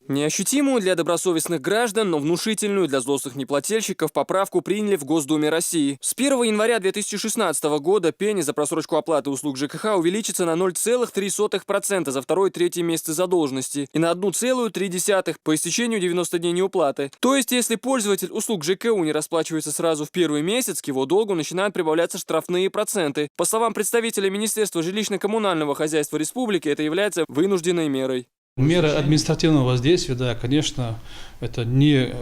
Неощутимую для добросовестных граждан, но внушительную для злостных неплательщиков поправку приняли в Госдуме России. С 1 января 2016 года пени за просрочку оплаты услуг ЖКХ увеличится на 0,3% за второй и третий месяцы задолженности и на 1,3% по истечению 90 дней неуплаты. То есть, если пользователь услуг ЖКУ не расплачивается сразу в первый месяц, к его долгу начинают прибавляться штрафные проценты. По словам представителя Министерства жилищно-коммунального хозяйства республики, это является вынужденной мерой. Мера административного воздействия, да, конечно, это не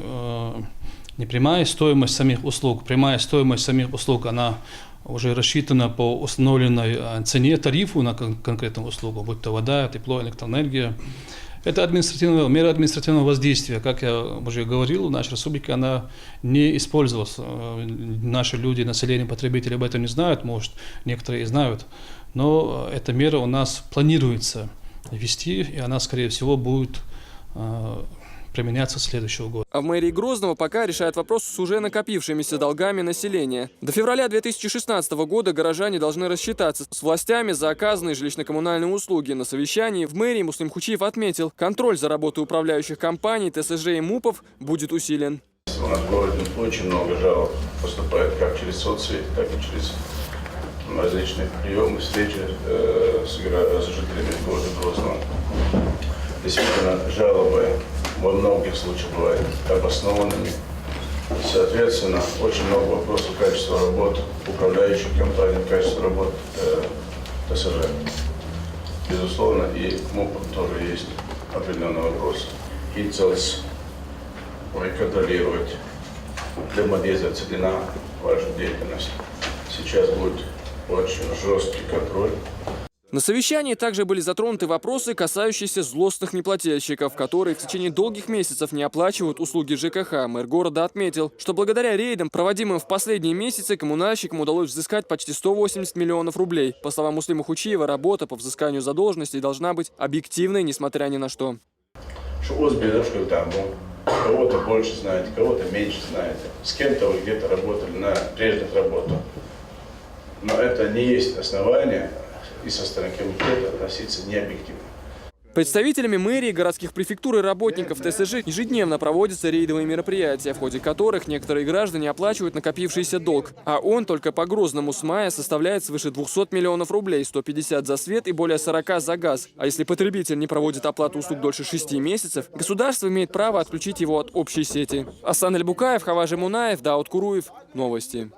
прямая стоимость самих услуг. Прямая стоимость самих услуг, она уже рассчитана по установленной цене, тарифу на конкретную услугу, будь то вода, тепло, электроэнергия. Это мера административного воздействия, как я уже говорил, в нашей республике она не использовалась. Наши люди, население, потребители об этом не знают, может, некоторые и знают, но эта мера у нас планируется ввести, и она, скорее всего, будет применяться с следующего года. А в мэрии Грозного пока решают вопрос с уже накопившимися долгами населения. До февраля 2016 года горожане должны рассчитаться с властями за оказанные жилищно-коммунальные услуги. На совещании в мэрии Муслим Хучиев отметил, контроль за работой управляющих компаний, ТСЖ и МУПов будет усилен. У нас в городе очень много жалоб поступает как через соцсети, так и через различные приемы, встречи с жителями города Грозного. Действительно, жалобы во многих случаях бывают обоснованными. Соответственно, очень много вопросов качества работы управляющих компаний, качества работы ТСЖ. Безусловно, и МУПам тоже есть определенные вопросы. И цель контролировать, демонетизировать на вашу деятельность. Сейчас будет очень жесткий контроль. На совещании также были затронуты вопросы, касающиеся злостных неплательщиков, которые в течение долгих месяцев не оплачивают услуги ЖКХ. Мэр города отметил, что благодаря рейдам, проводимым в последние месяцы, коммунальщикам удалось взыскать почти 180 миллионов рублей. По словам Муслима Хучиева, работа по взысканию задолженностей должна быть объективной, несмотря ни на что. Кого-то больше знаете, кого-то меньше знаете. С кем-то вы где-то работали на прежних работах. Но это не есть основание и со стороны комитета относиться необъективно. Представителями мэрии, городских префектур и работников ТСЖ ежедневно проводятся рейдовые мероприятия, в ходе которых некоторые граждане оплачивают накопившийся долг. А он только по Грозному с мая составляет свыше 200 миллионов рублей, 150 за свет и более 40 за газ. А если потребитель не проводит оплату услуг дольше 6 месяцев, государство имеет право отключить его от общей сети. Асан Эльбукаев, Хаважи Мунаев, Дауд Куруев. Новости.